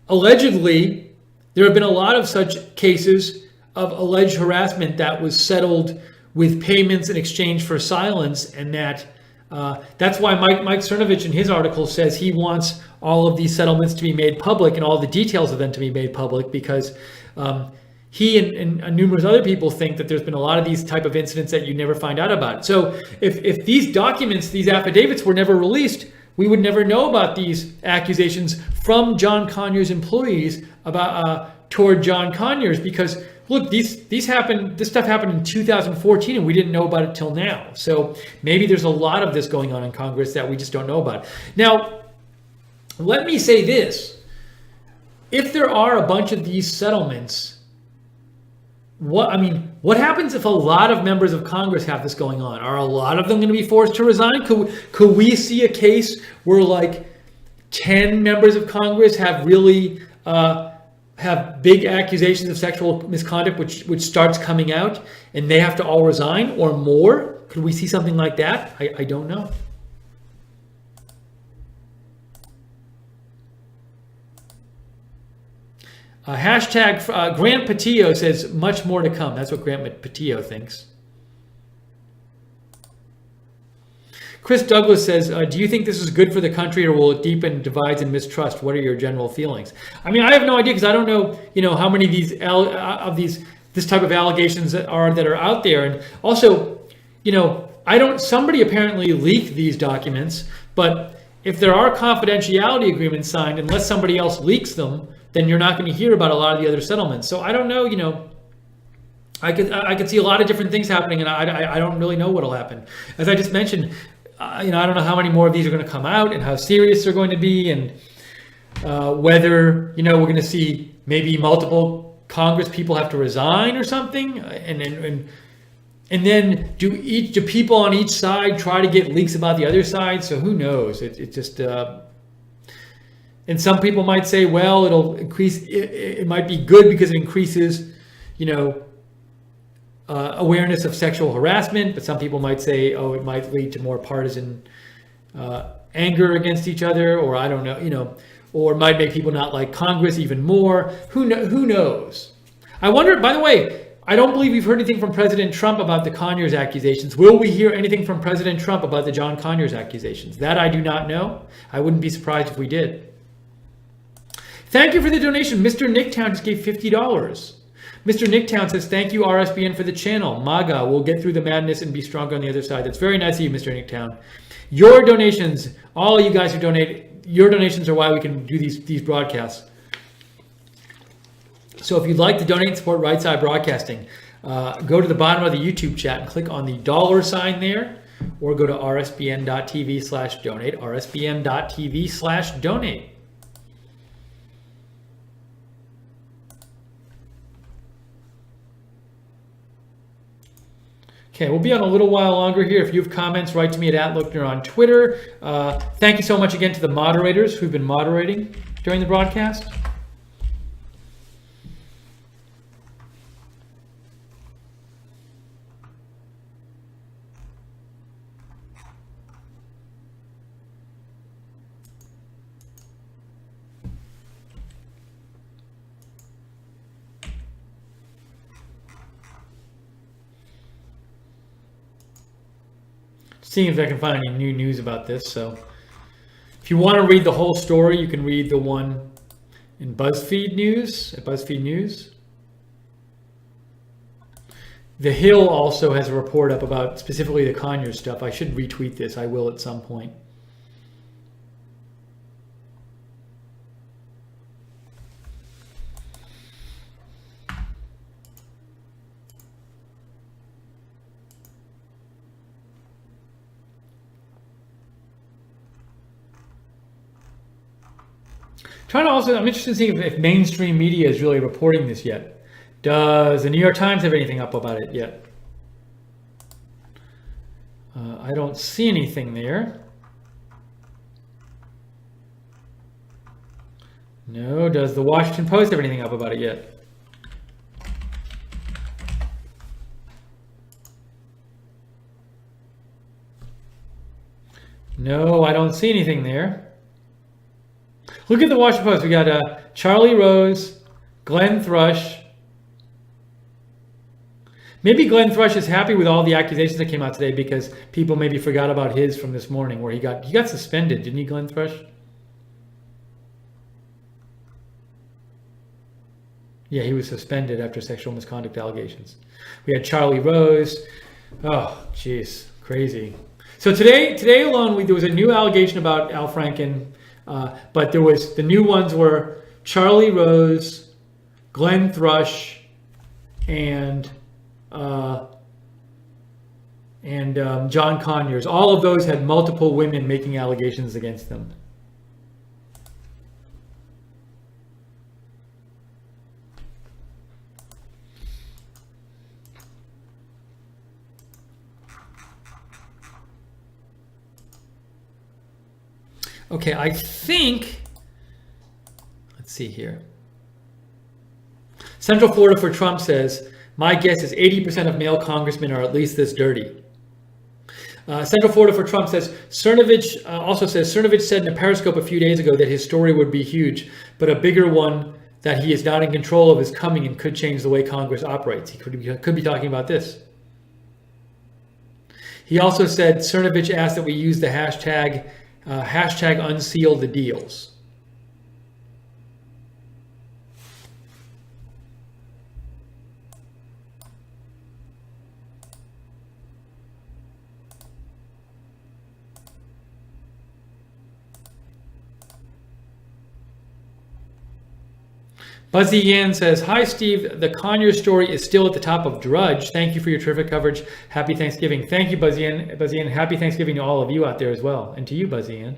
Allegedly, there have been a lot of such cases of alleged harassment that was settled with payments in exchange for silence, and that's why Mike Cernovich in his article says he wants all of these settlements to be made public and all the details of them to be made public, because he and numerous other people think that there's been a lot of these type of incidents that you never find out about. So if these documents, these affidavits were never released, we would never know about these accusations from John Conyers employees about toward John Conyers, because look, this stuff happened in 2014 and we didn't know about it till now. So maybe there's a lot of this going on in Congress that we just don't know about. Now, let me say this. If there are a bunch of these settlements, what happens if a lot of members of Congress have this going on? Are a lot of them going to be forced to resign? Could we see a case where like 10 members of Congress have really have big accusations of sexual misconduct which starts coming out and they have to all resign, or more? Could we see something like that? I don't know. Hashtag Grant Patillo says much more to come. That's what Grant Patillo thinks. Chris Douglas says, do you think this is good for the country, or will it deepen divides and mistrust? What are your general feelings? I mean, I have no idea, because I don't know, how many of these this type of allegations that are out there. And also, somebody apparently leaked these documents, but if there are confidentiality agreements signed, unless somebody else leaks them, then you're not going to hear about a lot of the other settlements. So I don't know, I could see a lot of different things happening, and I don't really know what'll happen. As I just mentioned, I don't know how many more of these are going to come out and how serious they're going to be, and whether we're going to see maybe multiple Congress people have to resign or something, and then do people on each side try to get leaks about the other side? So who knows? It just and some people might say, well, it'll increase. It might be good because it increases, awareness of sexual harassment. But some people might say, oh, it might lead to more partisan anger against each other, or I don't know, or it might make people not like Congress even more. Who knows? I wonder. By the way, I don't believe we've heard anything from President Trump about the Conyers accusations. Will we hear anything from President Trump about the John Conyers accusations? That I do not know. I wouldn't be surprised if we did. Thank you for the donation. Mr. Nicktown just gave $50. Mr. Nicktown says, thank you, RSBN, for the channel. MAGA, we'll get through the madness and be stronger on the other side. That's very nice of you, Mr. Nicktown. Your donations, all you guys who donate, your donations are why we can do these broadcasts. So if you'd like to donate and support Right Side Broadcasting, go to the bottom of the YouTube chat and click on the $ there, or go to rsbn.tv/donate, rsbn.tv/donate. Okay, we'll be on a little while longer here. If you have comments, write to me at @Lookner on Twitter. Thank you so much again to the moderators who've been moderating during the broadcast. Seeing if I can find any new news about this. So if you want to read the whole story, you can read the one in Buzzfeed News, at Buzzfeed News. The Hill also has a report up about specifically the Conyers stuff. I should retweet this. I will at some point. I'm interested in seeing if mainstream media is really reporting this yet. Does the New York Times have anything up about it yet? I don't see anything there. No. Does the Washington Post have anything up about it yet? No, I don't see anything there. Look at the Washington Post. We got Charlie Rose, Glenn Thrush. Maybe Glenn Thrush is happy with all the accusations that came out today because people maybe forgot about his from this morning where he got suspended, didn't he, Glenn Thrush? Yeah, he was suspended after sexual misconduct allegations. We had Charlie Rose. Oh, jeez, crazy. So today alone, there was a new allegation about Al Franken. But the new ones were Charlie Rose, Glenn Thrush, and John Conyers. All of those had multiple women making allegations against them. Okay, I think, let's see here. Central Florida for Trump says, my guess is 80% of male congressmen are at least this dirty. Central Florida for Trump says, Cernovich also says, Cernovich said in a Periscope a few days ago that his story would be huge, but a bigger one that he is not in control of is coming and could change the way Congress operates. He could be talking about this. He also said, Cernovich asked that we use the hashtag unseal the deals. Buzzy Yan says, hi, Steve. The Conyers story is still at the top of Drudge. Thank you for your terrific coverage. Happy Thanksgiving. Thank you, Buzzy Yan. Buzzy Yan. Happy Thanksgiving to all of you out there as well. And to you, Buzzy Yan.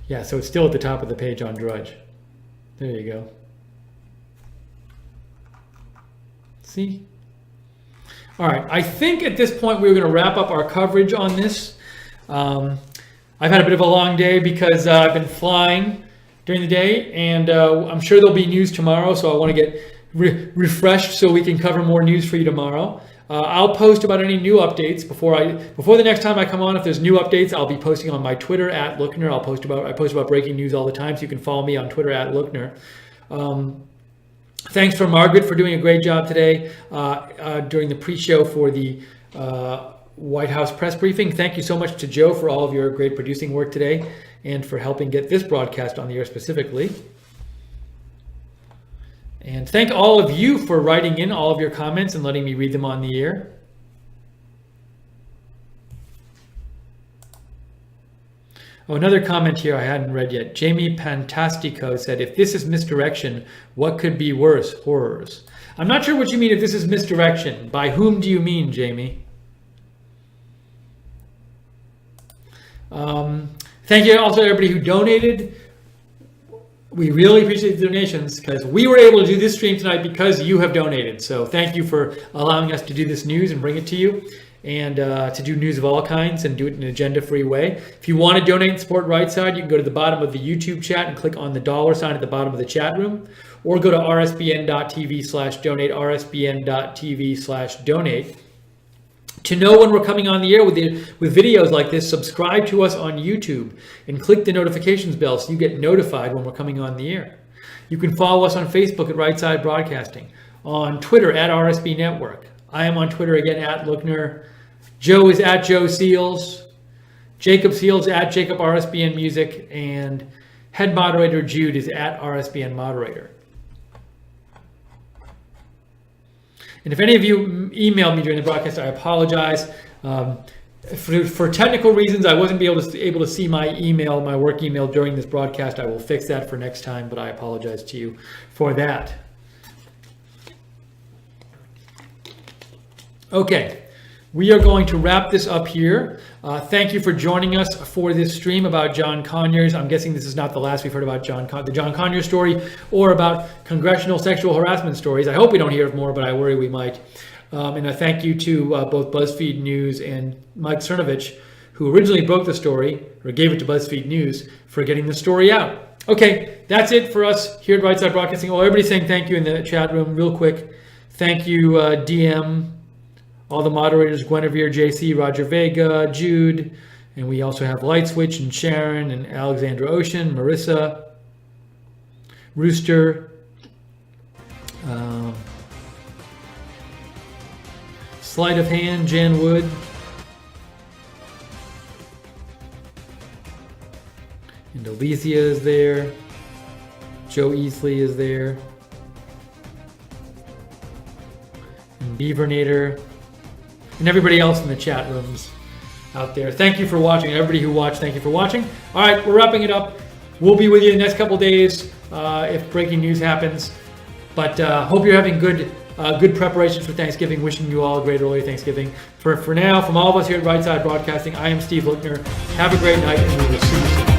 Yeah, so it's still at the top of the page on Drudge. There you go. See? All right, I think at this point we're going to wrap up our coverage on this. I've had a bit of a long day because I've been flying during the day, and I'm sure there'll be news tomorrow, so I want to get refreshed so we can cover more news for you tomorrow. I'll post about any new updates before the next time I come on. If there's new updates, I'll be posting on my Twitter at Lookner. I post about breaking news all the time, so you can follow me on Twitter at Lookner. Thanks for Margaret for doing a great job today during the pre-show for the White House press briefing. Thank you so much to Joe for all of your great producing work today and for helping get this broadcast on the air specifically. And thank all of you for writing in all of your comments and letting me read them on the air. Oh, another comment here I hadn't read yet. Jamie Pantastico said, if this is misdirection, what could be worse? Horrors. I'm not sure what you mean if this is misdirection. By whom do you mean, Jamie? Thank you also to everybody who donated. We really appreciate the donations because we were able to do this stream tonight because you have donated. So thank you for allowing us to do this news and bring it to you, and to do news of all kinds and do it in an agenda-free way. If you want to donate and support Right Side, you can go to the bottom of the YouTube chat and click on the $ sign at the bottom of the chat room, or go to rsbn.tv/donate, rsbn.tv/donate. To know when we're coming on the air with videos like this, subscribe to us on YouTube and click the notifications bell so you get notified when we're coming on the air. You can follow us on Facebook at Right Side Broadcasting, on Twitter at RSB Network. I am on Twitter again at Lookner. Joe is at Joe Seals. Jacob Seals at Jacob RSBN Music, and head moderator Jude is at RSBN Moderator. And if any of you emailed me during the broadcast, I apologize. For technical reasons, I wasn't able to see my email, my work email during this broadcast. I will fix that for next time, but I apologize to you for that. Okay, we are going to wrap this up here. Thank you for joining us for this stream about John Conyers. I'm guessing this is not the last we've heard about the John Conyers story or about congressional sexual harassment stories. I hope we don't hear of more, but I worry we might. And a thank you to both Buzzfeed News and Mike Cernovich, who originally broke the story, or gave it to Buzzfeed News, for getting the story out. Okay, that's it for us here at Right Side Broadcasting. Oh, everybody's saying thank you in the chat room real quick. Thank you, DM, all the moderators, Guinevere, JC, Roger Vega, Jude, and we also have Light Switch and Sharon and Alexandra Ocean, Marissa, Rooster, Sleight of Hand, Jan Wood, and Elysia is there, Joe Easley is there, and Beavernator, and everybody else in the chat rooms out there. Thank you for watching. Everybody who watched, thank you for watching. All right, we're wrapping it up. We'll be with you in the next couple days if breaking news happens. But hope you're having good preparations for Thanksgiving. Wishing you all a great early Thanksgiving. For now, from all of us here at Right Side Broadcasting, I am Steve Lookner. Have a great night, and we will see you soon.